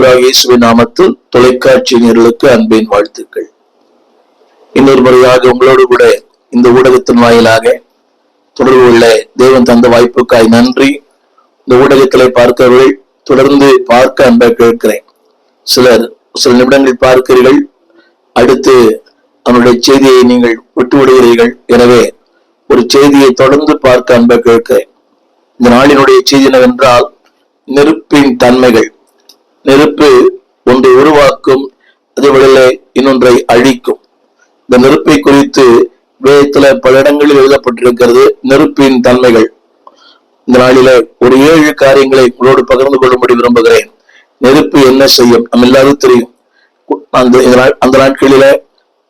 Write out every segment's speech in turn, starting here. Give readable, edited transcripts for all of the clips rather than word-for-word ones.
ஆண்டவராகிய இயேசுவின் நாமத்தில் தொலைக்காட்சி நேயர்களுக்கு அன்பின் வாழ்த்துக்கள். இன்னொரு முறையாக உங்களோடு கூட இந்த ஊடகத்தின் வாயிலாக தொடர்பு உள்ள தேவன் தந்த வாய்ப்புக்காய் நன்றி. இந்த ஊடகத்திலே பார்க்கிறவர்கள் தொடர்ந்து பார்க்க அன்பை கேட்கிறேன். சில நிமிடங்கள் பார்க்கிறீர்கள், அடுத்து அவனுடைய செய்தியை நீங்கள் விட்டு விடுகிறீர்கள். எனவே ஒரு செய்தியை தொடர்ந்து பார்க்க அன்பை கேட்கிறேன். இந்த நாளினுடைய செய்தி என்னவென்றால், நெருப்பின் தன்மைகள். நெருப்பு ஒன்றை உருவாக்கும், அதுவழியிலே இன்னொன்றை அழிக்கும். இந்த நெருப்பை குறித்து வேதத்துல பல இடங்களில் எழுதப்பட்டிருக்கிறது. நெருப்பின் தன்மைகள். இந்த நாளிலே ஒரு 7 காரியங்களை உங்களோடு பகிர்ந்து கொள்ளும்படி விரும்புகிறேன். நெருப்பு என்ன செய்யும்? நம்ம எல்லாரும் தெரியும். அந்த நாட்களில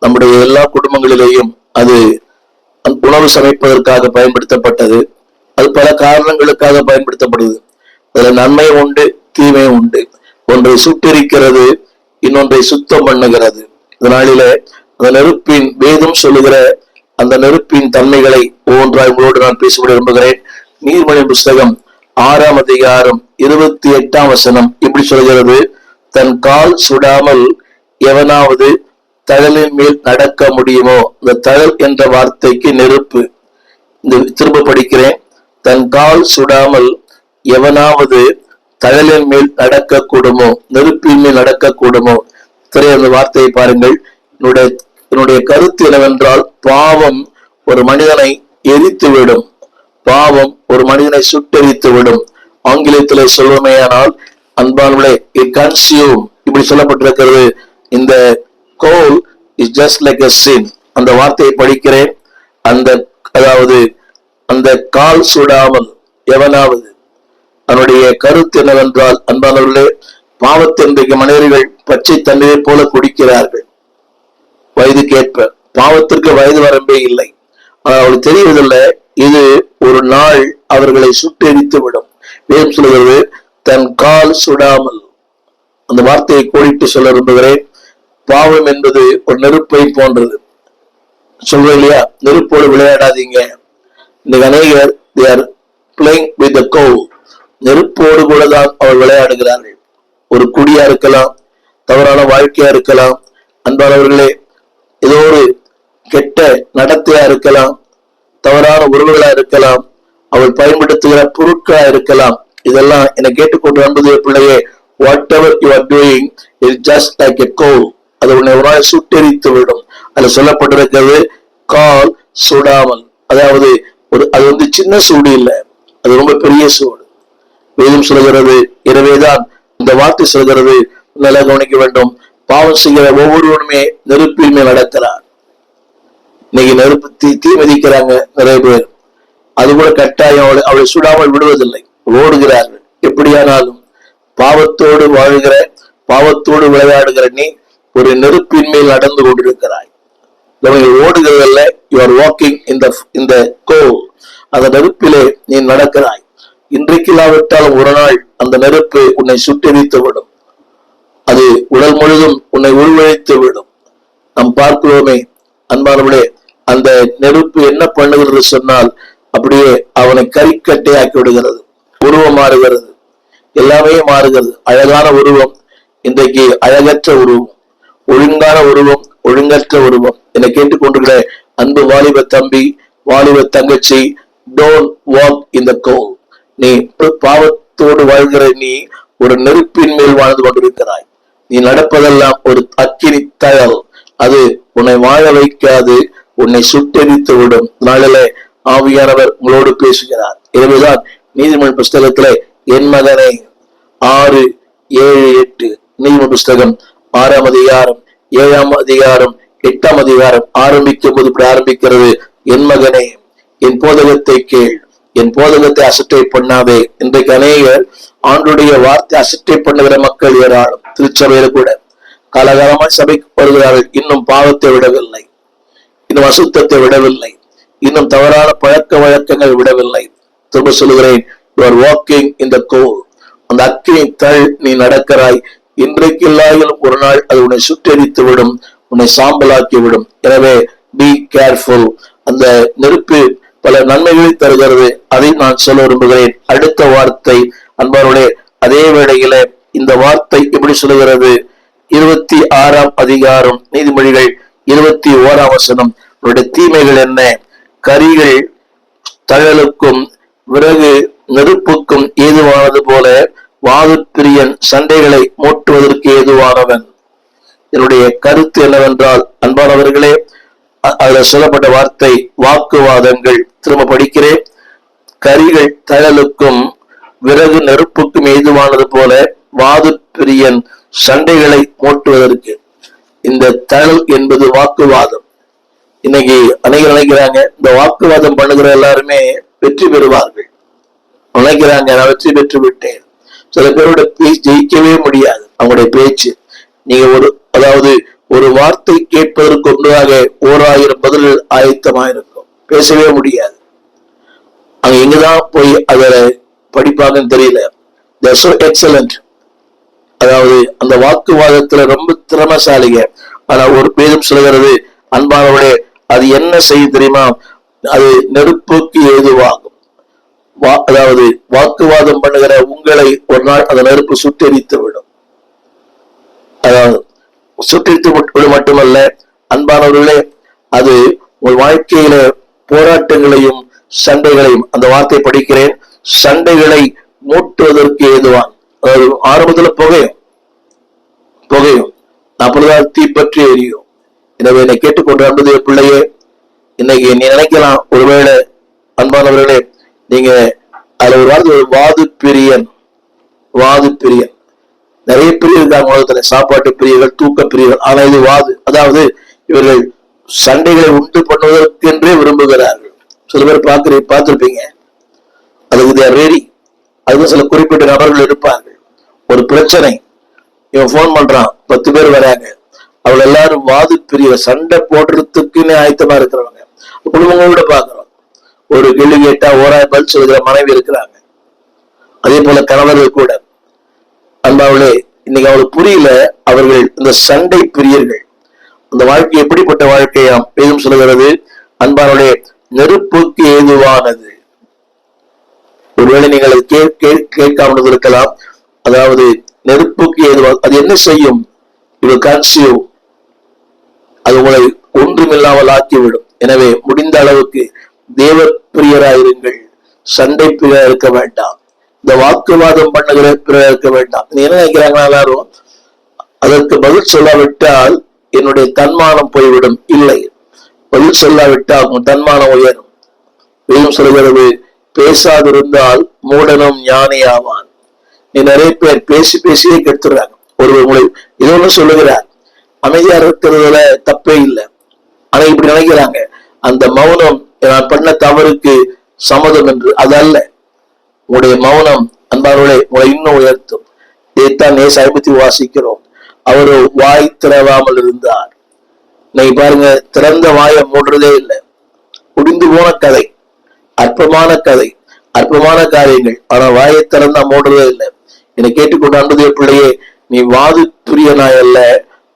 நம்முடைய எல்லா குடும்பங்களிலேயும் அது உணவு சமைப்பதற்காக பயன்படுத்தப்பட்டது. அது பல காரணங்களுக்காக பயன்படுத்தப்படுது. அதுல நன்மை உண்டு, தீமை உண்டு. ஒன்றை சுட்டெரிக்கிறது, இன்னொன்றை சுத்தம் பண்ணுகிறது. இதனால அந்த நெருப்பின் வேதம் சொல்லுகிற அந்த நெருப்பின் தன்மைகளை ஒவ்வொன்றாய் உங்களோடு நான் பேச விரும்புகிறேன். நீதிமொழியின் புஸ்தகம் 6ஆம் அதிகாரம் 28ஆம் வசனம் இப்படி சொல்கிறது: தன் கால் சுடாமல் எவனாவது தழலின் மேல் நடக்க முடியுமோ? இந்த தழல் என்ற வார்த்தைக்கு நெருப்பு. திரும்ப படிக்கிறேன். தன் கால் சுடாமல் எவனாவது தழலின் மேல் நடக்க கூடுமோ? நெருப்பின் மேல் நடக்க கூடுமோ? அந்த வார்த்தையை பாருங்கள். என்னுடைய கருத்து என்னவென்றால், பாவம் ஒரு மனிதனை எரித்து விடும். பாவம் ஒரு மனிதனை சுட்டெரித்து விடும். ஆங்கிலத்திலே சொல்வமையானால், அன்பானவர்களே, இட் கன்சியூம் இப்படி சொல்லப்பட்டிருக்கிறது. இந்த goal is just like a sin. அந்த வார்த்தையை படிக்கிறேன். அதாவது அந்த கால் சுடாமல் எவனாவது, அவனுடைய கருத்து என்னவென்றால், அன்பானவர்களே, பாவத்தை இன்றைக்கு மனிதர்கள் பச்சை தண்ணீரை போல குடிக்கிறார்கள். வயதுக்கேற்ப. பாவத்திற்கு வயது வரம்பே இல்லை. அவர்களுக்கு தெரியவதில்லை, இது ஒரு நாள் அவர்களை சுட்டெரித்து விடும். வேதம் சொல்கிறது, தன் கால் சுடாமல். அந்த வார்த்தையை கோடிட்டு சொல்ல விரும்புகிறேன். பாவம் என்பது ஒரு நெருப்பை போன்றது. சொல்றேன் இல்லையா? நெருப்போடு விளையாடாதீங்க. இன்னைக்கு அநேகர் they are playing with the coal. நெருப்போடு கூட தான் அவர் விளையாடுகிறார்கள். ஒரு குடியா இருக்கலாம், தவறான வாழ்க்கையா இருக்கலாம், அன்பானவர்களே, ஏதோ ஒரு கெட்ட நடத்தையா இருக்கலாம், தவறான உறவுகளா இருக்கலாம், அவள் பயன்படுத்துகிற பொருட்களா இருக்கலாம். இதெல்லாம் என்னை கேட்டுக்கொண்டு அன்புடைய பிள்ளையே, whatever you are doing is just like a goal. அது உன்னை ஒரு நாள் சுட்டெரித்து விடும். அதுல சொல்லப்பட்டிருக்கிறது, கால் சுடாமல். அதாவது அது சின்ன சூடு இல்லை, அது ரொம்ப பெரிய சூடு. வேதம் சொல்கிறது. எனவேதான் இந்த வார்த்தை சொல்கிறது, நல்லா கவனிக்க வேண்டும். பாவம் செய்கிற ஒவ்வொருவருமே நெருப்பில் மேல் நடக்கிறார். இன்னைக்கு நெருப்பு தீ மிதிக்கிறாங்க நிறைய பேர். அது கூட கட்டாயம் அவளை சுடாமல் விடுவதில்லை, ஓடுகிறார்கள். எப்படியானாலும் பாவத்தோடு வாழ்கிற, பாவத்தோடு விளையாடுகிற நீ ஒரு நெருப்பின் மேல் நடந்து கொண்டிருக்கிறாய். ஓடுகிறதல்ல, யூ ஆர் வாக்கிங் இன் த கோல். அந்த நெருப்பிலே நீ நடக்கிறாய். இன்றைக்கு இல்லாவிட்டாலும் ஒரு நாள் அந்த நெருப்பு உன்னை சுட்டெரித்து விடும். அது உடல் முழுதும் உன்னை உள்வழித்து விடும். நாம் பார்க்கிறோமே அன்பானவர்களே, அந்த நெருப்பு என்ன பண்ணுகிறது சொன்னால், அப்படியே அவனை கறிக்கட்டை ஆக்கி விடுகிறது. உருவம் மாறுகிறது, எல்லாமே மாறுகிறது. அழகான உருவம் இன்றைக்கு அழகற்ற உருவம், ஒழுங்கான உருவம் ஒழுங்கற்ற உருவம். என்னை கேட்டுக்கொண்டிருக்கிற அன்பு வாலிப தம்பி, வாலிப தங்கச்சி, டோன்ட் வாக் இன் த கோல். நீ பாவத்தோடு வாழ்கிற நீ ஒரு நெருப்பின் மேல் வாழ்ந்து கொண்டிருக்கிறாய். நீ நடப்பதெல்லாம் ஒரு அக்கினி தழல். அது உன்னை வாழ வைக்காது, உன்னை சுட்டெரித்து விடும். நாளில ஆவியானவர் உங்களோடு பேசுகிறார். எனவேதான் நீதிமொழி புஸ்தகத்திலே, என் மகனே, 6, 7, 8 நீதிமொழி புஸ்தகம் 6ஆம் அதிகாரம் 7ஆம் அதிகாரம் 8ஆம் அதிகாரம் ஆரம்பிக்கும் போது இப்படி ஆரம்பிக்கிறது: என் மகனே, என் போதகத்தை கேள், என் போதகத்தை அசட்டை பண்ணாதே. இன்றைக்கு அநேகர் ஆண்டுடைய வார்த்தை அசட்டை பண்ணுகிற மக்கள் ஏராளம். திருச்சபையில கூட காலகாலமாய் சபைக்கு வருகிறார்கள், இன்னும் பாவத்தை விடவில்லை, இன்னும் அசுத்தத்தை விடவில்லை, இன்னும் தவறான பழக்க வழக்கங்கள் விடவில்லை. திரும்ப சொல்லுகிறேன், யூ ஆர் வாக்கிங் இன் த கோல். அந்த அக்கினி தள் நீ நடக்கிறாய். இன்றைக்கு இல்லாயிலும் ஒரு நாள் அது உன்னை சுட்டெரித்து விடும், உன்னை சாம்பலாக்கி விடும். எனவே பி கேர்ஃபுல். அந்த நெருப்பு பல நன்மைகளை தருகிறது. அதை நான் சொல்ல விரும்புகிறேன். அடுத்த வார்த்தை, அன்பார்களே, அதே வேளையில இந்த வார்த்தை எப்படி சொல்லுகிறது? 26ஆம் அதிகாரம் நீதிமொழிகள் 21ஆம் வசனம். அவருடைய தீமைகள் என்ன? கரிகள் தழலுக்கும் விறகு நெருப்புக்கும் ஏதுவானது போல வாதுப்பிரியன் சண்டைகளை மூட்டுவதற்கு ஏதுவானவன். என்னுடைய கருத்து என்னவென்றால், அன்பானவர்களே, அதுல சொல்லப்பட்ட வார்த்தை வாக்குவாதங்கள். திரும்ப படிக்கிறேன். கரிகள் தழலுக்கும் விறகு நெருப்புக்கும் ஏதுவானது போல வாதுப்பிரியன் சண்டைகளை மூட்டுவதற்கு. இந்த தழல் என்பது வாக்குவாதம். இன்னைக்கு அனைவரும் நினைக்கிறாங்க இந்த வாக்குவாதம் பண்ணுகிற எல்லாருமே வெற்றி பெறுவார்கள். நினைக்கிறாங்க நான் வெற்றி பெற்று விட்டேன். சில பேரோட பேச்சு ஜெயிக்கவே முடியாது. அவங்களுடைய பேச்சு நீங்க ஒரு வார்த்தை கேட்பதற்கு ஒன்றாக 1000 பதில்கள் ஆயத்தமாயிருக்கும். பேசவே முடியாது. அங்க எங்கதான் போய் அதை படிப்பாங்கன்னு தெரியல. எக்ஸலண்ட். அதாவது அந்த வாக்குவாதத்துல ரொம்ப திறமசாலிங்க. ஆனா ஒரு பேரும் சொல்கிறது, அன்பானவர்களே, அது என்ன செய்ய தெரியுமா? அது நெருப்புக்கு ஏதுவாகும். அதாவது வாக்குவாதம் பண்ணுகிற உங்களை ஒரு நாள் அந்த நெருப்பு சுட்டெரித்து விடும். அதாவது சுட்டெரித்து விட மட்டுமல்ல, அன்பானவர்களே, அது உங்கள் வாழ்க்கையில போராட்டங்களையும் சண்டைகளையும், அந்த வார்த்தை படிக்கிறேன், சண்டைகளை மூட்டுவதற்கு ஏதுவான். அதாவது ஆரம்பத்துல புகையும் அப்பொழுதான் தீப்பற்றி எரியும். எனவே என்னை கேட்டுக்கொண்ட அன்புடைய பிள்ளையே, இன்னைக்கு நீ நினைக்கலாம், ஒருவேளை அன்பானவர்களே, நீங்க அதுல ஒரு வார்த்தை வாது பிரியன் நிறைய பிரியர் இருக்காங்க உலகத்துல. சாப்பாட்டு பிரியர்கள், தூக்க பிரியர்கள். ஆனா இது வாது. அதாவது இவர்கள் சண்டைகளை உண்டு பண்ணுவதற்கென்றே விரும்புகிறார்கள். சில பேர் பார்த்திருப்பீங்க. அதுக்கு ரெடி. அதுக்கு சில குறிப்பிட்ட நபர்கள் இருப்பார்கள். ஒரு பிரச்சனை, இவன் போன் பண்றான், 10 பேர் வராங்க. அவள் எல்லாரும் வாது பிரிய சண்டை போடுறதுக்குன்னு ஆயத்தமா இருக்கிறவங்க. குடும்பங்களோட பாக்குறோம். ஒரு கேள்வி கேட்டா ஓராய் பதில் சொல்கிற மனைவி இருக்கிறாங்க. அதே போல கணவர்கள் கூட. அன்பாவளே, இன்னைக்கு அவளுக்கு புரியல, அவர்கள் இந்த சண்டை பிரியர்கள். அந்த வாழ்க்கை எப்படிப்பட்ட வாழ்க்கையாம்? வேதம் சொல்லுகிறது, அன்பாவளே, நெருப்புக்கு ஏதுவானது. ஒருவேளை நீங்கள் அதை கேட்காமல் இருக்கலாம். அதாவது நெருப்புக்கு ஏதுவாக அது என்ன செய்யும்? இது கன்சியூம். அது உங்களை ஒன்றுமில்லாமல் ஆக்கிவிடும். எனவே முடிந்த அளவுக்கு தேவ பிரியராயிருங்கள். சண்டை பிரியா இருக்க வேண்டாம். இந்த வாக்குவாதம் பண்ணுகிற பிரியா இருக்க வேண்டாம். நீ என்ன நினைக்கிறாங்களா எல்லாரும்? அதற்கு பதில் சொல்லாவிட்டால் என்னுடைய தன்மானம் போய்விடும். இல்லை, பதில் சொல்லாவிட்டால் உன் தன்மானம் உயரும். வேதம் சொல்கிறது, பேசாதிருந்தால் மூடனும் ஞானி ஆவான். நீ நிறைய பேர் பேசியே கெடுத்துறாங்க. ஒருவர் உங்களை இதொன்னு சொல்லுகிறார், அமைதியா இருக்கிறதுல தப்பே இல்லை. ஆனா இப்படி நினைக்கிறாங்க, அந்த மௌனம் நான் பண்ண தவறுக்கு சம்மதம் என்று. அதல்ல, உங்களுடைய மௌனம் அன்பானவர்களே உங்களை இன்னும் உயர்த்தும். இதைத்தான் நேச 50 வாசிக்கிறோம். அவரு வாய் திறவாமல் இருந்தார். நீங்க பாருங்க, திறந்த வாயை மூடுறதே இல்லை. முடிந்து போன கதை, அற்பமான கதை, அற்பமான காரியங்கள். ஆனா வாயை திறந்தா மூடுறதே இல்லை. என்னை கேட்டுக்கொண்டு அன்புடைய பிள்ளையே, நீ வாது பிரியனாய் அல்ல,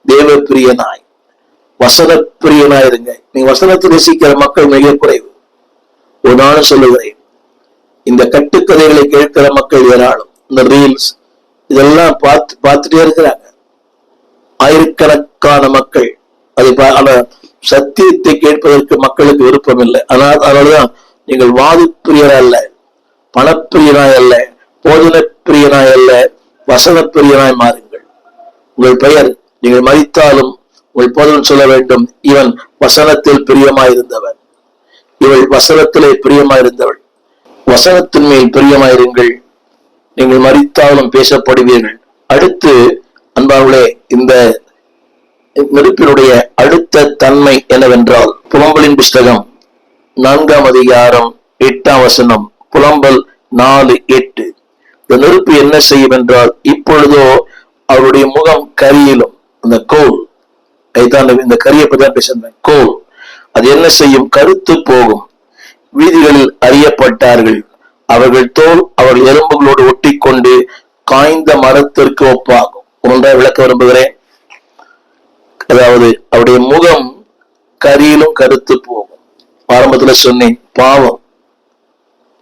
தேவ பிரியனாய், வசன பிரியனாய் இருங்க. நீ வசனத்தை ரசிக்கிற மக்கள் மிக குறைவு. ஒரு நாளும் சொல்லுகிறேன், இந்த கட்டுக்கதைகளை கேட்கிற மக்கள் ஏராளம். இந்த ரீல்ஸ் இதெல்லாம் பார்த்துட்டே இருக்கிறாங்க. ஆயிரக்கணக்கான மக்கள் அதை சத்தியத்தை கேட்பதற்கு மக்களுக்கு விருப்பம் இல்லை. அதனாலதான் நீங்கள் வாது பிரியரா அல்ல, பணப்பிரியனாய் அல்ல, போதன பிரியனாய் அல்ல, வசன பிரியனாய் மாறுங்கள். உங்கள் பெயர் நீங்கள் மதித்தாலும் உங்கள் போதனம் சொல்ல வேண்டும், இவன் வசனத்தில் பிரியமாயிருந்தவன், இவள் வசனத்திலே பிரியமாயிருந்தவள். வசனத்தின் மேல் பிரியமாயிருங்கள். நீங்கள் மரித்தாலும் பேசப்படுவீர்கள். அடுத்து அன்பார்களே, இந்த நெருப்பினுடைய அடுத்த தன்மை என்னவென்றால், புலம்பலின் புஸ்தகம் 4ஆம் அதிகாரம் 8ஆம் வசனம், புலம்பல் 4:8. இந்த நெருப்பு என்ன செய்யும் என்றால், இப்பொழுதோ அவருடைய முகம் கரியிலும், அந்த கோல், இந்த கரியை பற்றி தான் பேசுறேன். கோல் அது என்ன செய்யும்? கருத்து போகும். வீதிகளில் அறியப்பட்டார்கள். அவர்கள் தோல் அவர்கள் எலும்புகளோடு ஒட்டி கொண்டு காய்ந்த மரத்திற்கு ஒப்பாகும். ஒன்றாக விளக்க விரும்புகிறேன். அதாவது அவருடைய முகம் கரியிலும் கருத்து போகும். ஆரம்பத்துல சொன்னேன், பாவம்,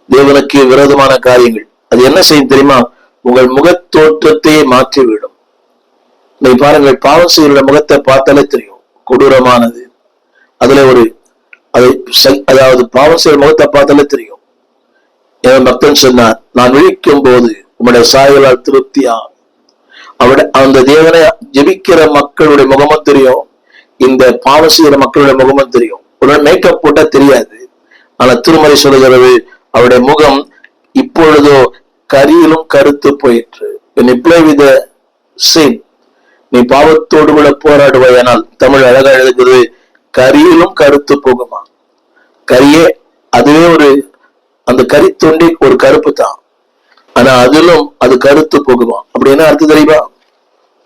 தேவனுக்கு விரோதமான காரியங்கள். அது என்ன செய்யும் தெரியுமா? உங்கள் முகத் தோற்றத்தையே மாற்றிவிடும். நீ பாருங்கள், பாவம் செய்கிற முகத்தை பார்த்தாலே தெரியும், கொடூரமானது. அதுல ஒரு அதாவது பாவம் செய்கிற முகத்தை பார்த்தாலே தெரியும். என் பக்தன் சொன்னார், நான் விழிக்கும் போது உங்களுடைய சாயலால் திருப்தியா. அந்த தேவனை ஜெபிக்கிற மக்களுடைய முகமும் தெரியும், இந்த பாவம் செய்கிற மக்களுடைய முகமும் தெரியும். உடனே மேக்கப் போட்டா தெரியாது. ஆனா திருமறை சொல்லுகிறது, அவருடைய முகம் இப்பொழுதோ கரியிலும் கருத்து போயிற்று. நீ பாவத்தோடு கூட போராடுவாயானால், தமிழ் அழகா எழுதுகிறது, கரியிலும் கருத்து போகுமா. கரியே அதுவே அந்த கரி தொண்டி ஒரு கருப்பு தான், ஆனா அதிலும் அது கருத்து போகுமா. அப்படின்னா அர்த்தம் தெரியுமா?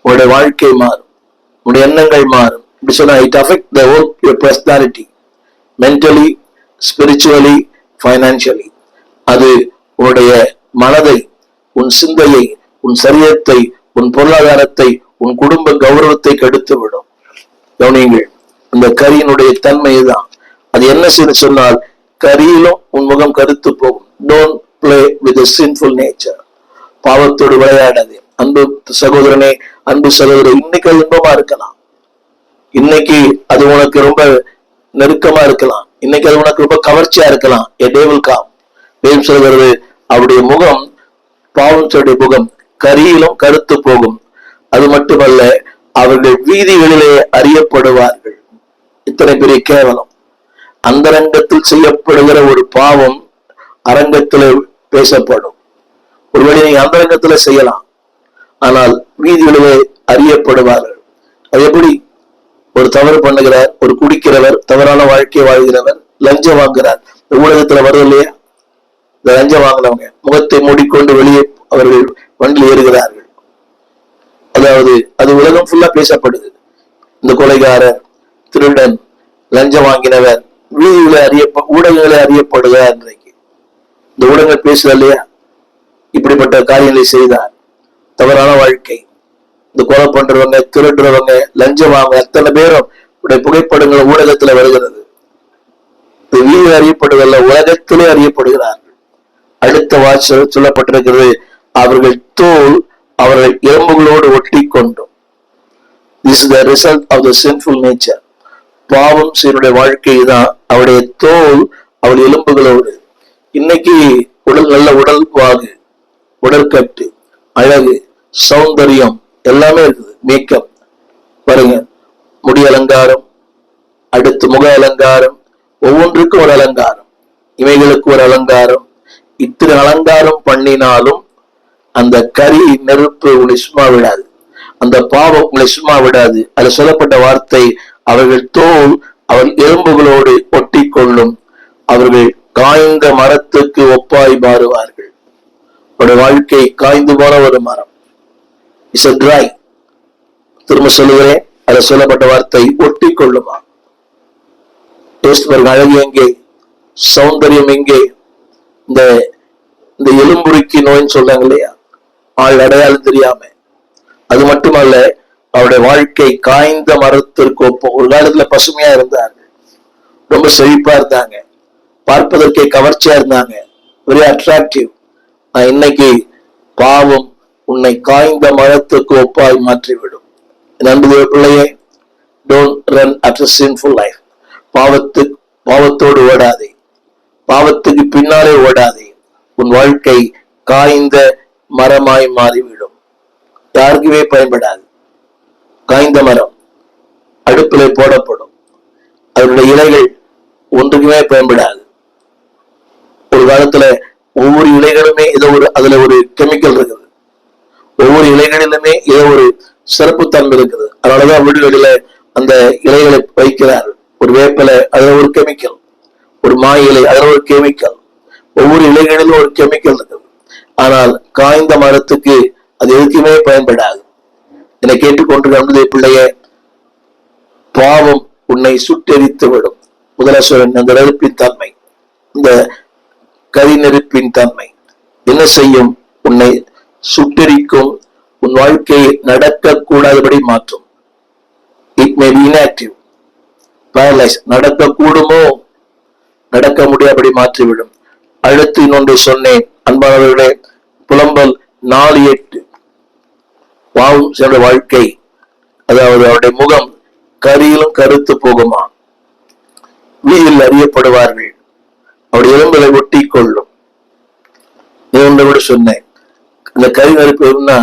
உங்களுடைய வாழ்க்கை மாறும், உங்களுடைய எண்ணங்கள் மாறும். இப்படி சொன்னா, it affect the whole your personality, mentally, spiritually, financially. அது உன்னுடைய மனதை, உன் சிந்தையை, உன் சரீரத்தை, உன் பொருளாதாரத்தை, உன் குடும்ப கௌரவத்தை கெடுத்து விடும். கவனியுங்கள், அந்த கரியினுடைய தன்மை தான். அது என்ன செய்து சொன்னால், கரியிலும் உன் முகம் கருத்து போகும். Don't play with the sinful nature. பாவத்தோடு விளையாடாதே. அன்பு சகோதரனே, அன்பு சகோதரர், இன்னைக்கு அது இன்பமா இருக்கலாம், இன்னைக்கு அது உனக்கு ரொம்ப நெருக்கமா இருக்கலாம், இன்னைக்கு அது உனக்கு ரொம்ப கவர்ச்சியா இருக்கலாம். A day will come. தேவன் சொல்கிறது, அவருடைய முகம், பாவம் சொல்லுடைய முகம் கரியிலும் கருத்து போகும். அது மட்டுமல்ல, அவர்கள் வீதிகளிலே அறியப்படுவார்கள். இத்தனை பெரிய கேவலம். அந்தரங்கத்தில் செய்யப்படுகிற ஒரு பாவம் அரங்கத்தில் பேசப்படும். ஒருவேளை நீங்க அந்தரங்கத்துல செய்யலாம், ஆனால் வீதிகளிலே அறியப்படுவார்கள். அது எப்படி? ஒரு தவறு பண்ணுகிறார், ஒரு குடிக்கிறவர், தவறான வாழ்க்கையை வாழ்கிறவர், லஞ்சம் வாங்குகிறார். இந்த ஊடகத்துல வருது இல்லையா, இந்த லஞ்சம் வாங்கினவங்க முகத்தை மூடிக்கொண்டு வெளியே அவர்கள் வண்டியில் ஏறுகிறார்கள். அதாவது அது உலகம் ஃபுல்லா பேசப்படுது. இந்த கொலைகாரர், திருடன், லஞ்சம் வாங்கினவர் வீதிகளை ஊடகங்களை அறியப்படுகிறார். இன்றைக்கு இந்த ஊடகங்கள் பேசுதா இல்லையா, இப்படிப்பட்ட காரியங்களை செய்தார். தவறான வாழ்க்கை, இந்த கொலை பண்றவங்க, திருடுறவங்க, லஞ்சம் வாங்க அத்தனை பேரும் புகைப்படங்கள் ஊடகத்துல வருகிறது. வீடு அறியப்படுவதில்ல, உலகத்திலே அறியப்படுகிறார்கள். அடுத்த வாசல் சொல்லப்பட்டிருக்கிறது, அவர்கள் தோல் அவர்கள் எலும்புகளோடு ஒட்டி கொண்டும். This is the result of the sinful nature. பாவம் செய்யுடைய வாழ்க்கை தான். அவருடைய தோல் அவள் எலும்புகளோடு. இன்னைக்கு நல்ல உடல் வாகு, உடற்கட்டு, அழகு, சௌந்தரியம் எல்லாமே இருக்குது. மேக்கப் பாருங்க, முடி அலங்காரம், அடுத்து முக அலங்காரம், ஒவ்வொன்றுக்கும் ஒரு அலங்காரம், இவைகளுக்கு ஒரு அலங்காரம். இத்தனை அலங்காரம் பண்ணினாலும் அந்த கரி நெருப்பு உங்களை சும்மா விடாது, அந்த பாவம் உங்களை சும்மா விடாது. அது சொல்லப்பட்ட வார்த்தை, அவர்கள் தோல் அவள் எலும்புகளோடு ஒட்டி கொள்ளும், அவர்கள் காய்ந்த மரத்துக்கு ஒப்பாய் மாறுவார்கள். அவருடைய வாழ்க்கை காய்ந்து போன ஒரு மரம். Is a dry. திரும்ப சொல்லுகிறேன், அது சொல்லப்பட்ட வார்த்தை, ஒட்டி கொள்ளுமா. அழகு எங்கே, சௌந்தரியம் எங்கே? இந்த எலும்புருக்கி நோய்ன்னு சொல்றாங்க இல்லையா, ஆள் அடையாளம் தெரியாம. அது மட்டுமல்ல, அவருடைய வாழ்க்கை காய்ந்த மரத்திற்கு ஒப்பம். ஒரு காலத்துல பசுமையா இருந்தாங்க, ரொம்ப செழிப்பா இருந்தாங்க, பார்ப்பதற்கே கவர்ச்சியா இருந்தாங்க, வெரி அட்ராக்டிவ். இன்னைக்கு பாவம் உன்னை காய்ந்த மரத்துக்கு ஒப்பாய் மாற்றிவிடும். நண்பு பிள்ளையே, don't run after sinful life. பாவத்தோடு ஓடாதே, பாவத்துக்கு பின்னாலே ஓடாதே. உன் வாழ்க்கை காய்ந்த மரமாய் மாறிவிடும், யாருக்குமே பயன்படாது. காய்ந்த மரம் அடுப்பிலே போடப்படும், அதனுடைய இலைகள் ஒன்றுக்குமே பயன்படாது. ஒரு காலத்துல ஒவ்வொரு இலைகளுமே ஏதோ அதுல ஒரு கெமிக்கல் இருக்குது, ஒவ்வொரு இலைகளிலுமே ஏதோ ஒரு சிறப்பு தன்மை இருக்குது. அதனாலதான் வீடுகளில அந்த இலைகளை வைக்கிறார். ஒரு வேப்பிலை, அதுல ஒரு கெமிக்கல், ஒரு மா இலை, அதுல ஒரு கெமிக்கல், ஒவ்வொரு இலைகளிலும் ஒரு கெமிக்கல் இருக்குது. ஆனால் காய்ந்த மரத்துக்கு அது எதுக்குமே பயன்படாது. என்னை கேட்டுக்கொண்டு பிள்ளைய, பாவம் உன்னை சுட்டெரித்து விடும். முதலீஸ்வரன் அந்த நெருப்பின் தன்மை, இந்த கரி நெருப்பின் தன்மை என்ன செய்யும்? உன்னை சுட்டெரிக்கும், உன் வாழ்க்கையை நடக்க கூடாதபடி மாற்றும். It may be inactive, paralyse, நடக்க கூடுமோ நடக்க முடியாதபடி மாற்றிவிடும். அடுத்து இன்னொன்றை சொன்னேன், அன்பானவர்களே, புலம்பல் 4:8 பாவம் செய்த வாழ்க்கை, அதாவது அவருடைய முகம் கரியிலும் கருத்து போகுமா, வீதியில் அறியப்படுவார்கள், அவருடைய எலும்புகளை ஒட்டி கொள்ளும். ஒன்றை கூட சொன்னேன், இந்த கரி நெருப்பு இருந்தா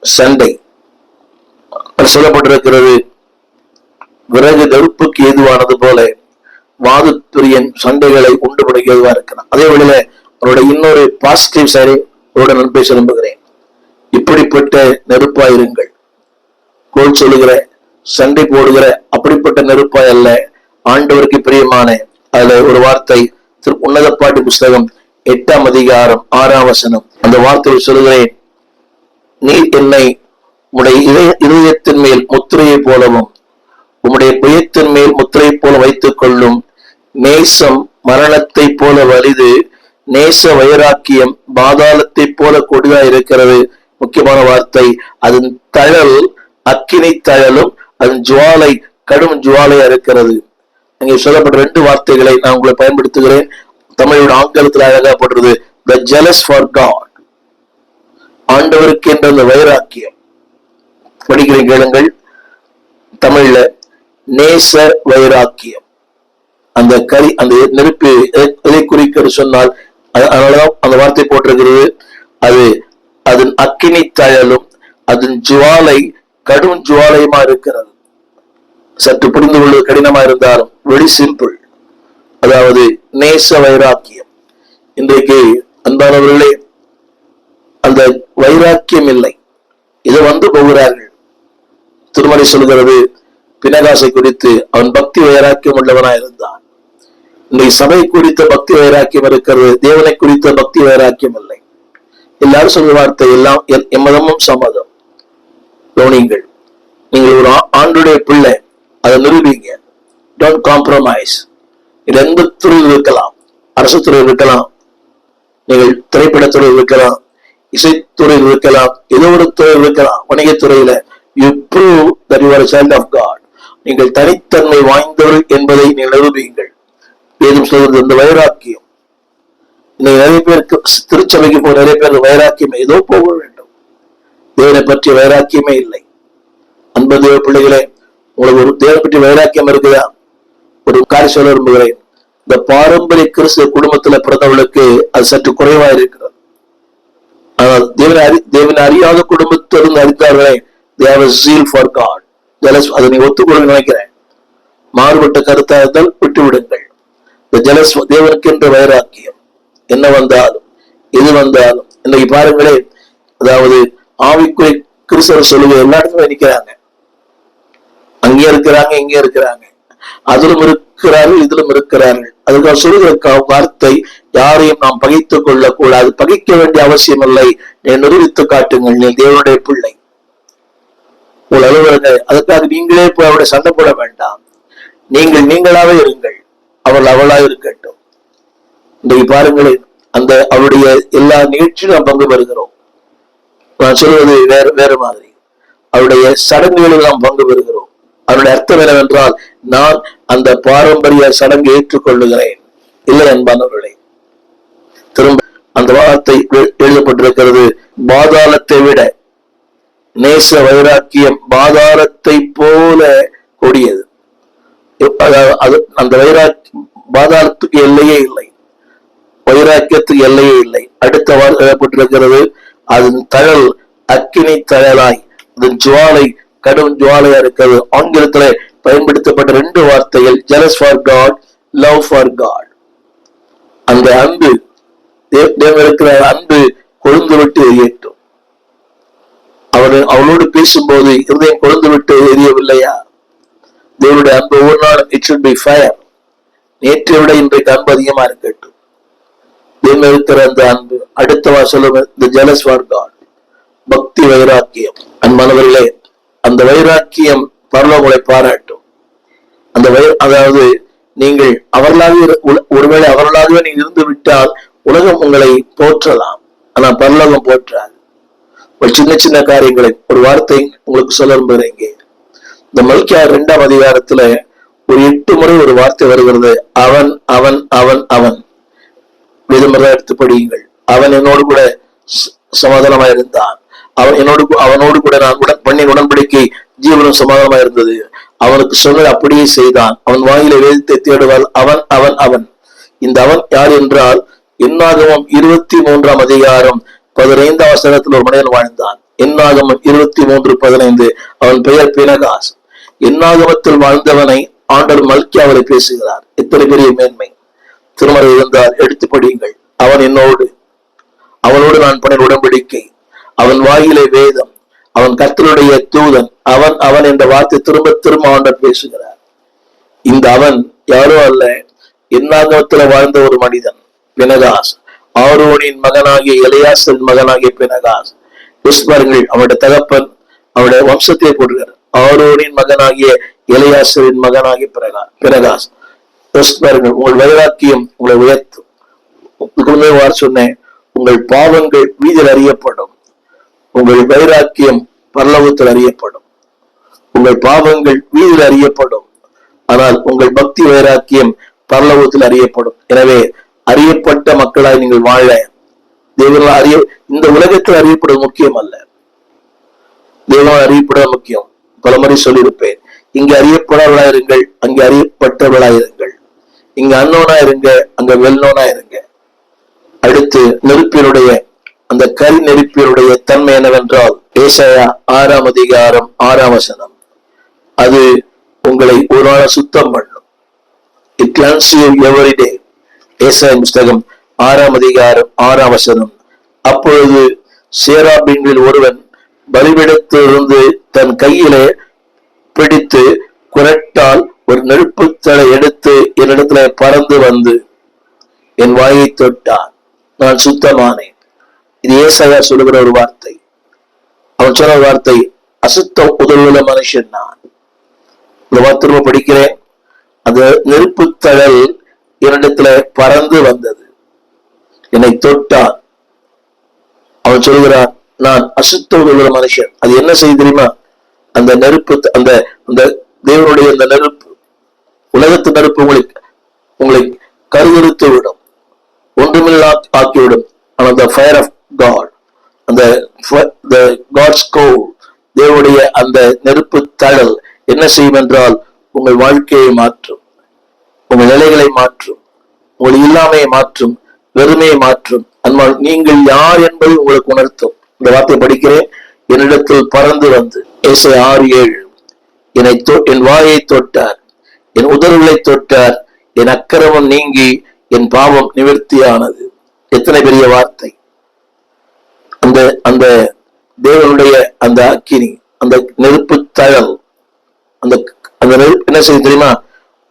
சண்டை சொல்லப்பட்டிருக்கிறது. விறகு நெருப்புக்கு ஏதுவானது போல வாதுத்துரியன் சண்டைகளை உண்டு பண்ணுக ஏதுவா இருக்கிறான். அதே வழியில அவருடைய இன்னொரு பாசிட்டிவ் சைடை அவருடன் நான் பேச விரும்புகிறேன். இப்படிப்பட்ட நெருப்பாயிருங்கள். கோல் சொல்லுகிற, சண்டை போடுகிற அப்படிப்பட்ட நெருப்பாய் அல்ல, ஆண்டவருக்கு பிரியமான. அதுல ஒரு வார்த்தை உன்னத பாட்டு புஸ்தகம் 8ஆம் அதிகாரம் 6ஆம் வசனம். அந்த வார்த்தையை சொல்லுகிறேன், நீ என்னை உம்முடைய இதயத்தின் மேல் முத்திரையை போலவும் உம்முடைய புயத்தின் மேல் முத்திரை போல வைத்துக் கொள்ளும். நேசம் மரணத்தை போல வலிது, நேச வைராக்கியம் பாதாளத்தை போல கொடிதா இருக்கிறது. முக்கியமான வார்த்தை, அதன் தழல் அக்கினி தழலும் அதன் ஜுவாலை கடும் ஜுவாலையா இருக்கிறது. அங்கே சொல்லப்பட்ட 2 வார்த்தைகளை நான் உங்களை பயன்படுத்துகிறேன். தமிழோட ஆங்கிலத்தில் அழகாப்படுறது, the jealous for God, ஆண்டவருக்கு என்ற அந்த வைராக்கியம். படிக்கிறேன் கேளுங்கள். தமிழ்ல நேச வைராக்கியம். அந்த கரி, அந்த நெருப்பு எதை குறிக்கிறது சொன்னால், அதனாலதான் அந்த வார்த்தை போட்டிருக்கிறது. அது அதன் அக்கினி தழலும் அதன் ஜுவாலை கடும் ஜுவாலையுமா இருக்கிறது. சற்று புரிந்து கொள்வது கடினமா இருந்தாலும் வெரி சிம்பிள். அதாவது நேச வைராக்கியம். இன்றைக்கு அன்பானவர்களே, அந்த வைராக்கியம் இல்லை, இதை வந்து போகிறார்கள். திருமலை சொல்கிறது பினகாசை குறித்து, அவன் பக்தி வைராக்கியம் உள்ளவனாய் இருந்தான். இன்றைக்கு சபை குறித்த பக்தி வைராக்கியம் இருக்கிறது, தேவனை குறித்த பக்தி வைராக்கியம் இல்லை. எல்லாரும் சொல்ற வார்த்தை எல்லாம் எம்மதமும் சம்மதம். கவனிங்கள், நீங்கள் ஒரு ஆண்டுடைய பிள்ளை, அதை நிரூபிங்க. Don't compromise. இது எந்த துறையில் இருக்கலாம், அரசு துறையில் இருக்கலாம், நீங்கள் திரைப்படத்துறையில் இருக்கலாம், இசைத்துறையில் இருக்கலாம், ஏதோ ஒரு துறையில் இருக்கலாம், வணிகத்துறையில. You prove that you are a child of God. நீங்கள் தனித்தன்மை வாய்ந்தவர்கள் என்பதை நீங்கள் நிரூபியுங்கள். வேதம் சொல்கிறது இந்த வைராக்கியம். இன்னைக்கு நிறைய பேருக்கு திருச்சபைக்கு போக நிறைய பேருக்கு வைராக்கியம் ஏதோ போக வேண்டும், தேவனை பற்றிய வைராக்கியமே இல்லை. அன்பு தேவ பிள்ளைகளே, உங்களுக்கு ஒரு தேவனை பற்றிய வைராக்கியம் இருக்குதா? ஒரு காரியம் சொல்ல விரும்புகிறேன். இந்த பாரம்பரிய கிறிஸ்துவ குடும்பத்துல பிறந்தவர்களுக்கு அது சற்று குறைவா இருக்கிறது. ஆனால் தேவனை அறியாத குடும்பத்திலிருந்து அறிந்தார்களே, they have a zeal for God. அதை நீ ஒத்துக்கொள்ள நினைக்கிறேன். மாறுபட்ட கருத்தா இருந்தால் விட்டு விடுங்கள். இந்த ஜெலஸ் தேவனுக்கு என்ற வைராக்கியம் என்ன வந்தாலும் எது வந்தாலும். இன்னைக்கு பாருங்களே, அதாவது ஆவிக்குறை கிறிஸ்தவர் சொல்லுவது எல்லா இடத்துலயும் நிற்கிறாங்க. அங்கே இருக்கிறாங்க, இங்கே இருக்கிறாங்க, அதிலும் இருக்கிறார்கள், இதிலும் இருக்கிறார்கள். அதுக்காக சொல்லுகிற வார்த்தை, யாரையும் நாம் பகைத்துக் கொள்ள கூடாது. பகைக்க வேண்டிய அவசியம் இல்லை. நீ நிரூபித்து காட்டுங்கள், நீ தேவனுடைய பிள்ளை. உங்கள் அலுவலர்கள் அதற்காக நீங்களே போய் அவருடைய சண்டை போட வேண்டாம். நீங்கள் நீங்களாவே இருங்கள், அவள் அவளாக இருக்கட்டும். இன்றைக்கு பாருங்களேன், அந்த அவருடைய எல்லா நிகழ்ச்சியும் நாம் பங்கு பெறுகிறோம். நான் சொல்வது வேற மாதிரி. அவருடைய சடங்குகளில் நாம் பங்கு பெறுகிறோம். அவருடைய அர்த்தம் என்னவென்றால், நான் அந்த பாரம்பரிய சடங்கை ஏற்றுக்கொள்ளுகிறேன். இல்லை அன்பானவர்களே, திரும்ப அந்த வார்த்தை எழுதப்பட்டிருக்கிறது, பாதாளத்தை விட நேச வைராக்கியம் பாதாளத்தை போல கொடியது. அந்த வைராக்கியம், பாதாளத்துக்கு எல்லையே இல்லை, வைராக்கியத்துக்கு எல்லையே இல்லை. அடுத்த வார்த்தை எழுதப்பட்டிருக்கிறது, அதன் தழல் அக்கினி தழலாய், அதன் ஜுவாலை கடும் ஜுவாலையா இருக்கிறது. ஆங்கிலத்துல பயன்படுத்தப்பட்ட 2 வார்த்தைகள், jealous for God, love for God. அந்த அன்பு, இருக்கிற அன்பு கொழுந்து விட்டு எரியட்டும். அவளோடு பேசும்போது இருதயம் கொழுந்து விட்டு எரியவில்லையா? தேவனுடைய அன்பு ஒவ்வொரு நாளும் it should be fire. நேற்றை விட இன்றைக்கு அன்பு அதிகமா இருக்கட்டும். தேவன் இருக்கிற அந்த அன்பு. அடுத்த வாசலும் the jealous for God, பக்தி வைராக்கியம். அன்பானவர்களே, அந்த வைராக்கியம் பரலோகங்களை பாராட்டும். அந்த அதாவது நீங்கள் அவர்களாக, ஒருவேளை அவர்களாகவே நீங்க இருந்து விட்டால் உலகம் உங்களை போற்றலாம், ஆனா பரலோகம் போற்றாது. ஒரு சின்ன சின்ன காரியங்களை ஒரு வார்த்தை உங்களுக்கு சொல்ல விரும்புகிறேன். இந்த மல்கியா 2ஆம் அதிகாரத்துல ஒரு 8 முறை ஒரு வார்த்தை வருகிறது, அவன் அவன் அவன் அவன். விதமுறை எடுத்து படியுங்கள். அவன் என்னோடு கூட சமாதானமா இருந்தான். அவனோடு கூட நான் பண்ணின் உடன்படிக்கை ஜீவனும் சமாதானமா இருந்தது. அவனுக்கு சொன்னது அப்படியே செய்தான். அவன் வாயிலை வேதத்தை தேடுவாள். அவன் அவன் அவன் இந்த அவன் யார் என்றால், என்னாகமம் 23 அதிகாரம் 15 வசனத்தில் ஒரு மனிதன் வாழ்ந்தான். என்னாகமம் 23:15. அவன் பெயர் பினகாஸ். என்னாகமத்தில் வாழ்ந்தவனை ஆண்டவர் மல்கியாவரை பேசுகிறார். எத்தனை பெரிய மேன்மை! திருமறை இருந்தால் எடுத்து படியுங்கள். அவனோடு நான் பண்ணின உடன்படிக்கை, அவன் வாயிலே வேதம், அவன் கர்த்தருடைய தூதன், அவன் அவன் என்ற வார்த்தை திரும்ப திரும்ப ஆண்டவர் பேசுகிறார். இந்த அவன் யாரோ அல்ல, என்னாகமத்தில் வாழ்ந்த ஒரு மனிதன் பினகாஸ். ஆரோனின் மகனாகிய எலியாசின் மகனாகிய பினகாஸ். பாருங்கள், அவனுடைய தகப்பன் அவனுடைய வம்சத்தை போடுகிறார். ஆரோனின் மகனாகிய எலியாசிரின் மகனாகிய பினகாஸ். பாருங்கள், உங்கள் வைராக்கியம் உங்களை உயர்த்தும். சொன்னேன், உங்கள் பாவங்கள் வீதியில் அறியப்படும், உங்கள் வைராக்கியம் பரலோகத்தில் அறியப்படும். உங்கள் பாவங்கள் வீதியில் அறியப்படும், ஆனால் உங்கள் பக்தி வைராக்கியம் பரலோகத்தில் அறியப்படும். எனவே அறியப்பட்ட மக்களாய் நீங்கள் வாழ தேவனால் இந்த உலகத்தில் அறியப்படுவது முக்கியம் அல்ல, தேவனால் அறியப்படுவது முக்கியம். பலமுறை சொல்லியிருப்பேன், இங்க அறியப்படாதவர்களாயிருங்கள், அங்கே அறியப்பட்டவர்களாயிருங்கள். இங்க அன்னோனா இருங்க, அங்க வெல்னோனா இருங்க. அடுத்து நெருப்பினுடைய அந்த கரி நெருப்பினுடைய தன்மை என்னவென்றால், ஏசாயா 6 அதிகாரம் 6 வசனம், அது உங்களை ஒரு நாள் சுத்தம் பண்ணும். It cleanses you every day. ஏசாயா புஸ்தகம் 6 அதிகாரம் 6 வசனம். அப்பொழுது சேராபீன்களில் ஒருவன் பலிபீடத்திலிருந்து தன் கையிலே பிடித்து குரட்டால் ஒரு நெருப்பு தழை எடுத்து என்னிடத்துல பறந்து வந்து என் வாயை தொட்டான், நான் சுத்தமானேன். இது ஏசாயா சொல்லுகிற ஒரு வார்த்தை. அவன் சொன்ன வார்த்தை, அசுத்த உதவுள்ள மனுஷன் நான். இந்த வார்த்தை படிக்கிறேன். அந்த நெருப்பு தழல் என்னிடத்துல பறந்து வந்தது, என்னை தொட்டான். அவன் சொல்கிறான், நான் அசுத்த உள்ள மனுஷன். அது என்ன செய்ய தெரியுமா? அந்த நெருப்பு, அந்த அந்த தேவனுடைய அந்த நெருப்பு, உலகத்து நெருப்பு உங்களை கருவிருத்து விடும், ஒன்றுமில்லா ஆக்கிவிடும். ஆனால் the fire of God, அந்த God's coal, தேவனுடைய அந்த நெருப்பு தழல் என்ன செய்யும் என்றால், உங்கள் வாழ்க்கையை மாற்றும், உங்கள் நிலைகளை மாற்றும், உங்கள் இல்லாமையை மாற்றும், வெறுமையை மாற்றும். அதனால் நீங்கள் யார் என்பதை உங்களுக்கு உணர்த்தும். இந்த வார்த்தை படிக்கிறேன். என்னிடத்தில் பறந்து வந்து, ஏசாயா 6:7, என் வாயை தொட்டார், என் உதடுகளை தொட்டார், என் அக்கிரமம் நீங்கி என் பாவம் நிவர்த்தியானது. எத்தனை பெரிய வார்த்தை! அந்த அந்த தேவனுடைய அந்த அக்கினி, அந்த நெருப்பு தழல், அந்த அந்த நெருப்பு என்ன செய்ய தெரியுமா?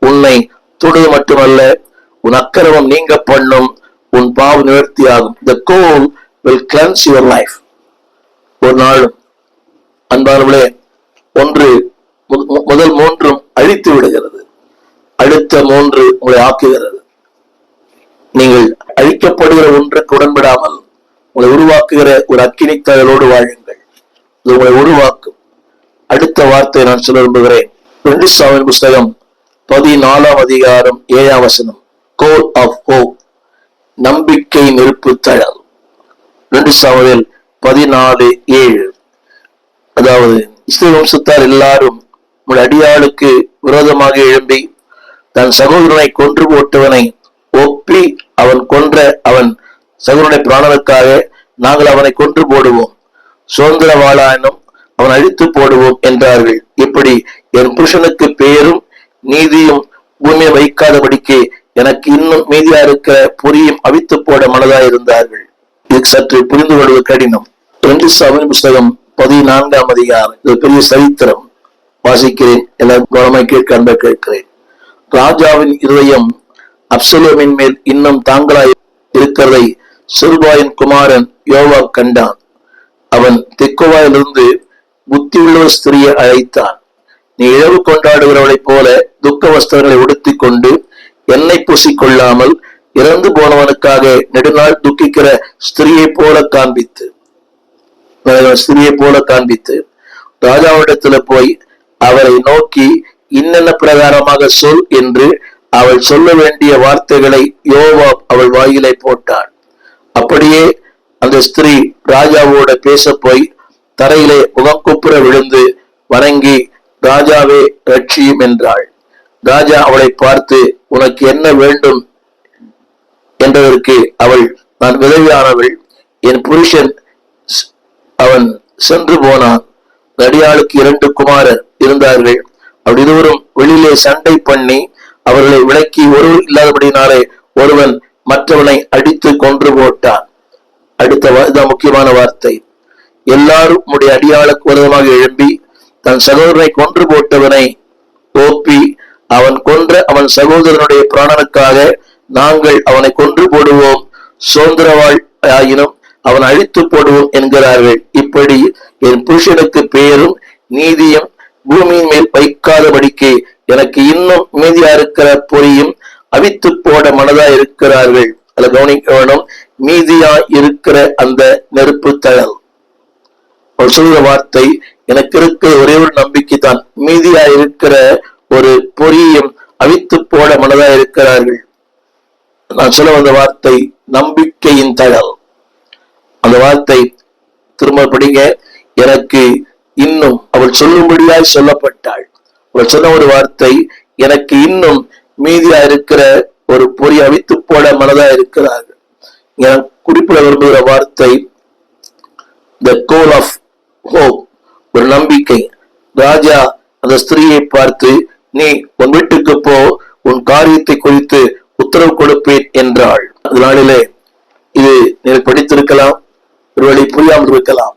உன்னை தொடுவது மட்டுமல்ல, உன் அக்கிரமம் நீங்க பண்ணும், உன் பாவம் நிவர்த்தி ஆகும். The coal will cleanse your life. ஒரு நாளும் அன்பானவர்களே, முதல் 3 அழித்து விடுகிறது, அடுத்த 3 உங்களை ஆக்குகிறது. நீங்கள் அழிக்கப்படுகிற ஒன்றுக்கு உடன்படாமல் உங்களை உருவாக்குகிற ஒரு அக்கினி தழலோடு வாழுங்கள். இது உங்களை உருவாக்கும். அடுத்த வார்த்தை நான் சொல்ல விரும்புகிறேன். 2 சாமுவேல் புஸ்தகம் 14 அதிகாரம் 7 வசனம். கோல் ஆஃப் ஹோப், நம்பிக்கை நெருப்பு தழல். 2 சாமுவேல் 14:7. அதாவது, இஸ்ரவேல் வம்சத்தார் எல்லாரும் உங்கள் அடியாளுக்கு விரோதமாக எழும்பி தன் சகோதரனை கொன்று போட்டவனை ஒப்பி அவன் கொன்ற அவன் சகோதரனுடைய பிராணனுக்காக நாங்கள் அவனை கொன்று போடுவோம், சுதந்திரவாளானும் அவன் அழித்து போடுவோம் என்றார்கள். இப்படி என் புருஷனுக்கு பேரும் நீதியும் பூமியை வைக்காதபடிக்கு எனக்கு இன்னும் மீதியா இருக்கிற பொரியும் அவித்து போட மனதாய் இருந்தார்கள். இது சற்று புரிந்து கொள்வது கடினம். 2 சாமுவேல் புஸ்தகம் 14 அதிகாரம். இது பெரிய சரித்திரம். வாசிக்கிறேன், எல்லாரும் கவனமாய் கேட்கிறேன். ராஜாவின் இருதயம் அப்சலோமின் மேல் இன்னும் தாங்களாய் இருக்கிறதை செருபாயின் குமாரன் யோவாப் கண்டான். அவன் தெக்கோவாயிலிருந்து புத்தி உள்ள ஸ்திரியை அழைத்தான். நீ இழவு கொண்டாடுகிறவளைப் போல துக்க வஸ்திரங்களை உடுத்திக் கொண்டு எண்ணெய் பூசிக்கொள்ளாமல் இறந்து போனவனுக்காக நெடுநாள் துக்கிக்கிற ஸ்திரியை போல காண்பித்து ராஜாவிடத்துல போய் அவரை நோக்கி இன்னென்ன பிரகாரமாக சொல் என்று அவள் சொல்ல வேண்டிய வார்த்தைகளை யோவாப் அவள் வாயிலை போட்டான். அப்படியே அந்த அந்த ஸ்திரீ ராஜாவோட பேச போய் தரையிலே முகக்குப்புற விழுந்து வணங்கி, ராஜாவே ரட்சியும் என்றாள். ராஜா அவளை பார்த்து, உனக்கு என்ன வேண்டும் என்றதற்கு அவள், நான் விதவையானவள், என் புருஷன் அவன் சென்று போனான். அடியாளுக்கு 2 குமாரர் இருந்தார்கள். அவள் இருவரும் வெளியிலே சண்டை பண்ணி அவர்களை விலக்கி ஒருவர் இல்லாதபடினாலே ஒருவன் மற்றவனை அடித்து கொன்று போட்டான். அடுத்த முக்கியமான வார்த்தை, எல்லாரும் உடைய அடியாளுக்கு விரோதமாக எழும்பி தன் சகோதரனை கொன்று போட்டவனை ஓப்பி, அவன் கொன்ற அவன் சகோதரனுடைய பிராணனுக்காக நாங்கள் அவனை கொன்று போடுவோம், சுதந்திரவாள் ஆயினும் அவன் அழித்து போடுவோம் என்கிறார்கள். இப்படி என் புருஷனுக்கு பேரும் நீதியும் பூமியின் மேல் வைக்காதபடிக்கு எனக்கு இன்னும் மீதியா இருக்கிற பொறியும் அவித்து போட மனதா இருக்கிறார்கள். அதை கவனிக்க வேணும். மீதியா இருக்கிற அந்த நெருப்பு தழல். அவர் சொல்ற வார்த்தை, எனக்கு இருக்க ஒரே ஒரு நம்பிக்கை தான், மீதியா இருக்கிற ஒரு பொறியும் அவித்து போட மனதா இருக்கிறார்கள். நான் சொல்ல வந்த வார்த்தை நம்பிக்கையின் தழல். அந்த வார்த்தை திரும்ப படிங்க. எனக்கு இன்னும், அவள் சொல்லும்படியாய் சொல்லப்பட்டாள். அவள் சொன்ன ஒரு வார்த்தை, எனக்கு இன்னும் மீதியா இருக்கிற ஒரு பொறி அவித்து போட மனதா இருக்கிறார்கள். எனக்கு குறிப்பிட விரும்புகிற வார்த்தை the coal of hope, ஒரு நம்பிக்கை. ராஜா அந்த ஸ்திரீயை பார்த்து, நீ உன் வீட்டுக்கு போ, உன் காரியத்தை குறித்து உத்தரவு கொடுப்பேன் என்றாள். அதனாலே இது நீங்கள் படித்திருக்கலாம், ஒருவேளை புரியாமல் இருக்கலாம்.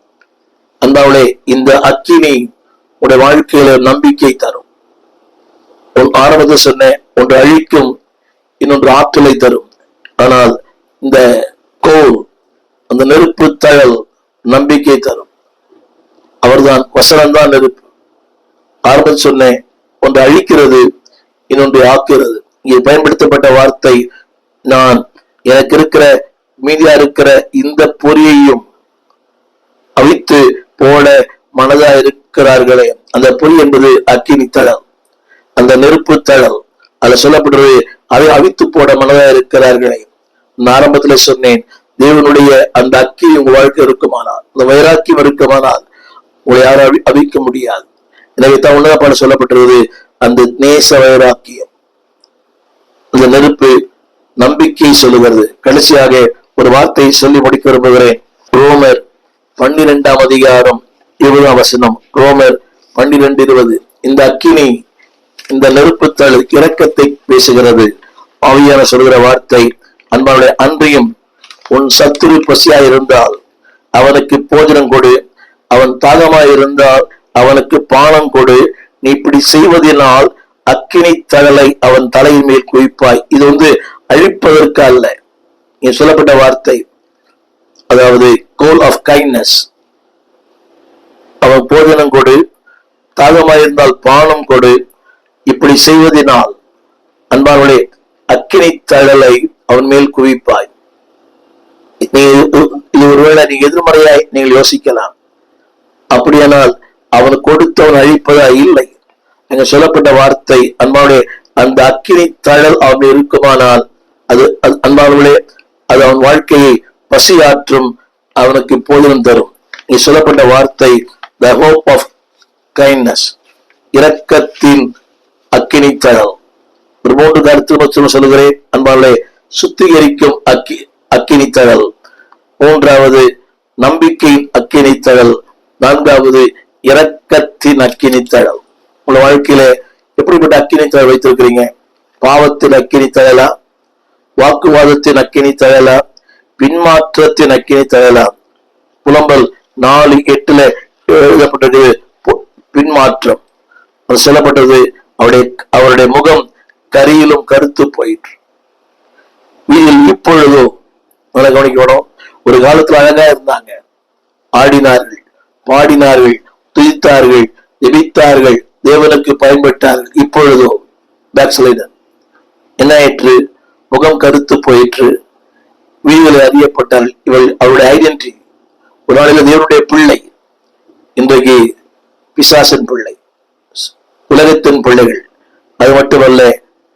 அந்தாவளே இந்த அக்கினி உடைய வாழ்க்கையில நம்பிக்கை தரும். ஆரம்பத்தில் சொன்ன ஒன்று அழிக்கும், இன்னொன்று ஆற்றலை தரும். ஆனால் இந்த கோல், அந்த நெருப்பு தழல் நம்பிக்கை தரும். அவர்தான், வசனம்தான் நெருப்பு. ஆரம்பத்தில் சொன்ன ஒன்று அழிக்கிறது, இன்னொன்று ஆக்குகிறது. இங்கே பயன்படுத்தப்பட்ட வார்த்தை, நான் எனக்கு இருக்கிற மீதியா இருக்கிற இந்த பொறியையும் அவித்து போட மனதா இருக்கிறார்களே. அந்த பொறி என்பது அக்கினி தழல், அந்த நெருப்பு தழல். அதுல சொல்லப்படுறது, அதை அவித்து போட மனதா இருக்கிறார்களே. நான் ஆரம்பத்துல சொன்னேன், தேவனுடைய அந்த அக்கி உங்க வாழ்க்கை இருக்குமானால், அந்த வைராக்கியம் இருக்குமானால் உங்களை யாரும் அவிக்க முடியாது. எனவே தான் உன்னத பாட சொல்லப்பட்டிருக்கிறது, அந்த நேச வைராக்கியம், அந்த நெருப்பு நம்பிக்கை சொல்லுகிறது. கடைசியாக ஒரு வார்த்தையை சொல்லி முடிக்க விரும்புகிறேன். ரோமர் 12ஆம் அதிகாரம் 20ஆம் வசனம். ரோமர் 12:20. இந்த அக்கினி, இந்த நெருப்பு தழல் இரக்கத்தை பேசுகிறது. ஆவியான சொல்கிற வார்த்தை, அன்பானுடைய அன்றியும் உன் சத்துரு பசியாய் இருந்தால் அவனுக்கு போஜனம் கொடு, அவன் தாகமாய் இருந்தால் அவனுக்கு பானம் கொடு, நீ இப்படி செய்வதனால் அக்கினி தழலை அவன் தலையின் மேல் குவிப்பாய். இது அழிப்பதற்கு அல்ல. இங்க சொல்லப்பட்ட வார்த்தை, அதாவது கோல் ஆஃப் கைண்ட்னஸ். அவன் போஜனம் கொடு, தாகமாயிருந்தால் பானம் கொடு, இப்படி செய்வதனால் அன்பானவர்களே அக்கினி தழலை அவன் மேல் குவிப்பாய். இது ஒருவேளை நீங்க எதிர்மறையாய் நீங்கள் யோசிக்கலாம். அப்படியானால் அவன் கொடுத்தவன் அழிப்பதா? இல்லை. அங்க சொல்லப்பட்ட வார்த்தை, அன்பானவர்களே, அந்த அக்கினி தழல் அவன் இருக்குமானால் அது அன்பானவர்களே அது அவன் வாழ்க்கையை பசியாற்றும், அவனுக்கு போஜனம் தரும். இங்க சொல்லப்பட்ட வார்த்தை the hope of kindness, இரக்கத்தின் அக்கினி தழல். ஒரு 3 கருத்து சொல்லுகிறேன் அன்பானவர்களே. சுத்திகரிக்கும் அக்கினி தழல். 3வது நம்பிக்கையின் அக்கினி தழல். 4வது இரக்கத்தின் அக்கினி தழல். உங்க வாழ்க்கையில எப்படிப்பட்ட அக்கினி தழல் வைத்திருக்கிறீங்க? பாவத்தின் அக்கினி தழலா? வாக்குவாதத்தின் அக்கினி தழலா? பின்மாற்றத்தின் அக்கினி தழலா? புலம்பல் 4:8 எழுதப்பட்டது பின்மாற்றம். அது சொல்லப்பட்டது, அவருடைய முகம் கரியிலும் கருத்து போயிற்று. வீதியில் இப்பொழுதோ நல்லா கவனிக்கணும். ஒரு காலத்துல அழகா இருந்தாங்க, ஆடினார்கள், பாடினார்கள், துதித்தார்கள், ஜெபித்தார்கள், தேவனுக்கு பயன்பட்டார்கள். இப்பொழுதோ பேக்ஸ்லைடர். என்ன ஆயிற்று? முகம் கருத்து போயிற்று, வீதிகளை அறியப்பட்டார்கள். இவள் அவருடைய ஐடென்டிட்டி. ஒரு நாளில தேவனுடைய பிள்ளை, இன்றைக்கு பிசாசின் பிள்ளை, உலகத்தின் பிள்ளைகள். அது மட்டுமல்ல,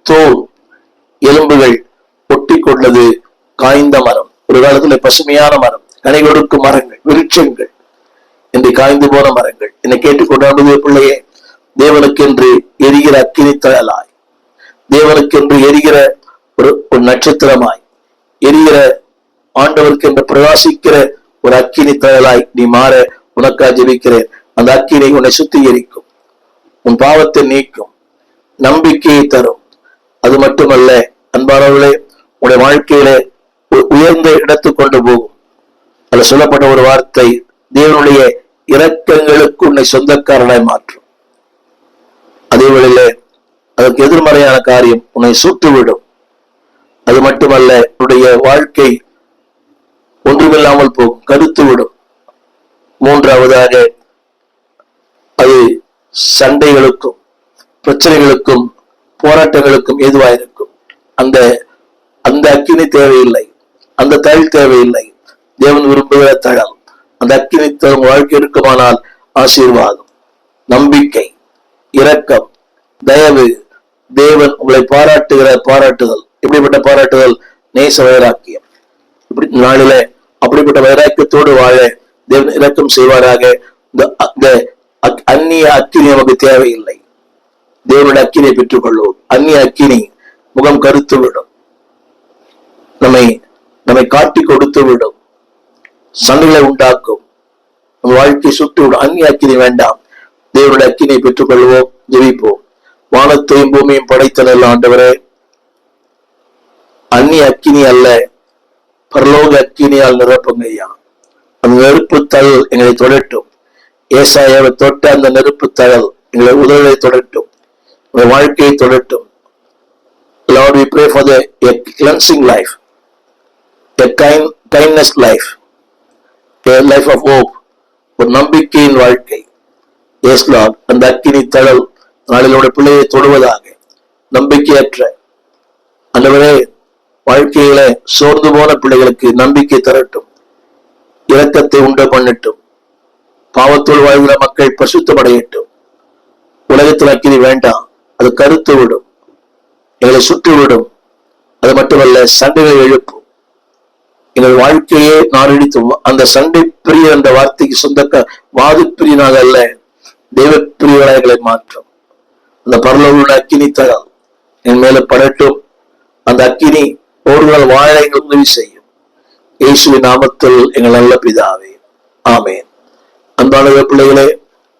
தோல் எலும்புகள் ஒட்டி கொண்டது காய்ந்த மரம். ஒரு காலத்துல பசுமையான மரம், கனி கொடுக்கும் மரங்கள், விருட்சங்கள், என்று காய்ந்து போன மரங்கள். என்னை கேட்டுக்கொண்டாடுகிற பிள்ளையே, தேவனுக்கென்று எரிகிற அக்கினி தழலாய், தேவனுக்கென்று எரிகிற ஒரு நட்சத்திரமாய், எரிகிற ஆண்டவருக்கு என்று பிரகாசிக்கிற ஒரு அக்கினி தழலாய் நீ மாற உனக்காக ஜெபிக்கிறேன். அந்த அக்கினி உன்னை சுத்திகரிக்கும், உன் பாவத்தை நீக்கும், நம்பிக்கையை தரும். அது மட்டுமல்ல அன்பானவர்களே, உன்னுடைய வாழ்க்கையில உயர்ந்த இடத்துக்கு கொண்டு போகும். அதுல சொல்லப்பட்ட ஒரு வார்த்தை, தேவனுடைய இரக்கங்களுக்கு உன்னை சொந்தக்காரனாய் மாற்றும். அதே வேளையில அதற்கு எதிர்மறையான காரியம் உன்னை சுட்டுவிடும். அது மட்டுமல்ல, உன்னுடைய வாழ்க்கை ஒன்றுமில்லாமல் போகும், கருத்து விடும். மூன்றாவதாக, அது சண்டைகளுக்கும் பிரச்சனைகளுக்கும் போராட்டங்களுக்கும் ஏதுவாயிருக்கும். அந்த அந்த அக்கினி தேவையில்லை, அந்த தழல் தேவையில்லை. தேவன் விரும்புகிற தழல் அந்த அக்கினி தரும் வாழ்க்கை இருக்குமானால் ஆசீர்வாதம், நம்பிக்கை, இரக்கம், தயவு, தேவன் உங்களை பாராட்டுகிற பாராட்டுதல். எப்படிப்பட்ட பாராட்டுதல்? நேச வைராக்கியம். இப்படி நாளில அப்படிப்பட்ட வைராக்கியத்தோடு வாழ தேவன் இரக்கம் செய்வாராக. இந்த அந்நிய அக்கினி நமக்கு தேவையில்லை. தேவனுடைய அக்கினியை பெற்றுக் கொள்வோம். அந்நிய அக்கினி முகம் கருத்து விடும், நம்மை காட்டி கொடுத்து விடும், சண்டைகளை உண்டாக்கும், நம் வாழ்க்கை சுட்டு விடும். அந்நிய அக்கினி வேண்டாம். தேவனுடைய அக்கினியை பெற்றுக் கொள்வோம். ஜெபிப்போம். வானத்தையும் பூமியும் படைத்த நல்ல ஆண்டவரே, அந்நிய அக்கினி அல்ல, பரலோக அக்கினியால் நிரப்புங்க ஐயா. அந்த நெருப்பு தழல் எங்களை தொடட்டும். ஏசாயாவை தொட்ட அந்த நெருப்பு தழல் எங்களை உதவியை தொடட்டும், உங்கள் வாழ்க்கையை தொடட்டும். Lord, we pray for a cleansing life, a kindness life, a life of hope, ஒரு நம்பிக்கையின் வாழ்க்கை. Yes Lord, அந்த அக்கினி தழல் நாளிலோட பிள்ளையை தொடுவதாக. நம்பிக்கையற்ற ஆண்டவரே, வாழ்க்கையில சோர்ந்து போன பிள்ளைகளுக்கு நம்பிக்கை தரட்டும், இரக்கத்தை உண்டு பண்ணட்டும். பாவத்தோடு வாழ்கிற மக்கள் பரிசுத்தமடையட்டும். உலகத்தில் அக்கினி வேண்டாம், அது கருத்து விடும், எங்களை சுற்றி விடும். அது மட்டுமல்ல, சண்டைகளை எழுப்பும், எங்கள் வாழ்க்கையே நாரடித்தும். அந்த சண்டை பிரிய என்ற வார்த்தைக்கு சொந்தக்க வாது பிரியனாக அல்ல, தெய்வ பிரியவராக எங்களை மாற்றும். அந்த பரலோக அக்கினி தழல் என் மேல படட்டும். அந்த அக்கினி ஒருவர் வாழ எங்கள் உதவி செய்யும். இயேசுவின் நாமத்தில் எங்கள் நல்ல பிதாவே, ஆமேன். அன்பான பிள்ளைகளே,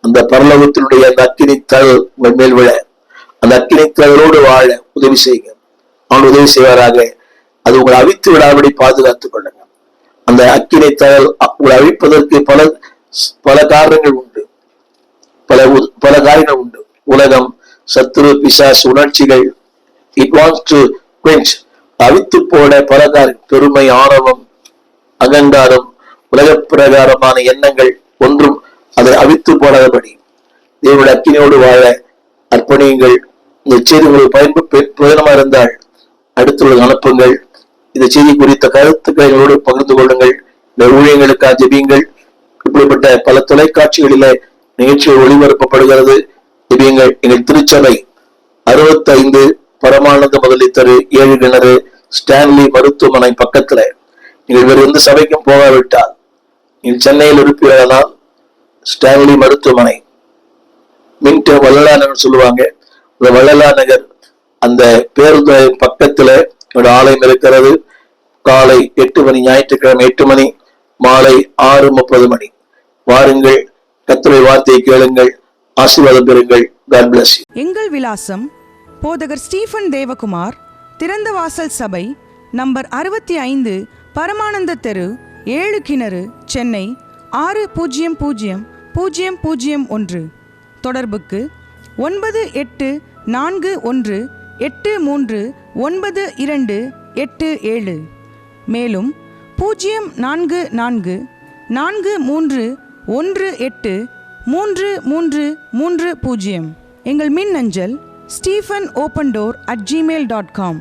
அந்த பரலோகத்தினுடைய அந்த அக்கினி தழல் உங்கள் மேல் விழ, அந்த அக்கினி தழலோடு வாழ உதவி செய்யுங்க. அவன் உதவி செய்வாராக. அது உங்களை அவித்து விடாதபடி பாதுகாத்துக் கொள்ளுங்க. அந்த அக்கினி தழல் உங்களை அழிப்பதற்கு பல காரணங்கள் உண்டு, பல காரியங்கள் உண்டு. உலகம், சத்துரு, பிசாசு, உணர்ச்சிகள், இட் வாண்ட்ஸ் டு quench, அவித்து போட பல காரியம். பெருமை, ஆணவம், அகங்காரம், உலக பிரகாரமான எண்ணங்கள் ஒன்றும் அதை அவித்து போடாதபடி தேவனுடைய அக்கினியோடு வாழ அர்ப்பணியுங்கள். இந்த செய்தி உங்களுக்கு பிரயோஜனமா இருந்தால் அடுத்தவர்களுக்கு அனுப்புங்கள். இந்த செய்தி குறித்த கருத்துக்களை எங்களோடு பகிர்ந்து கொள்ளுங்கள். இந்த ஊழியங்களுக்காக ஜெபியுங்கள். இப்படிப்பட்ட பல தொலைக்காட்சிகளில நிகழ்ச்சிகள் ஒளிபரப்பப்படுகிறது. ஜெபியுங்கள். எங்கள் திருச்சபை 65 பரமானந்த முதலித்தரு 7 கிணறு ஸ்டான்லி மருத்துவமனை பக்கத்துல. நீங்கள் வேறு எந்த சபைக்கும் போகாவிட்டால், நீங்கள் சென்னையில் இருப்பீர்களானால் ஸ்டான்லி மருத்துவமனை, மின்ட் வள்ளலா நகர் சொல்லுவாங்க, அந்த வள்ளலா நகர் அந்த பேருந்து பக்கத்துல என்னோட ஆலயம் இருக்கிறது. காலை 8 மணி, ஞாயிற்றுக்கிழமை 8 மணி, மாலை 6:30 மணி. வாருங்கள், கர்த்தருடைய வார்த்தையை கேளுங்கள், ஆசீர்வாதம் பெறுங்கள். God bless you. எங்கள் விலாசம் போதகர் ஸ்டீஃபன் தேவகுமார், திறந்த வாசல் சபை, நம்பர் 65, பரமானந்த தெரு, 7 கிணறு, சென்னை 600001. தொடர்புக்கு 9841839287. மேலும் 04443183330. எங்கள் மின்னஞ்சல் stephenopendor@gmail.com.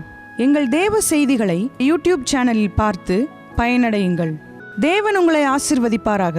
எங்கள் தேவ செய்திகளை யூடியூப் சேனலில் பார்த்து பயனடையுங்கள். தேவன் உங்களை ஆசீர்வதிப்பாராக.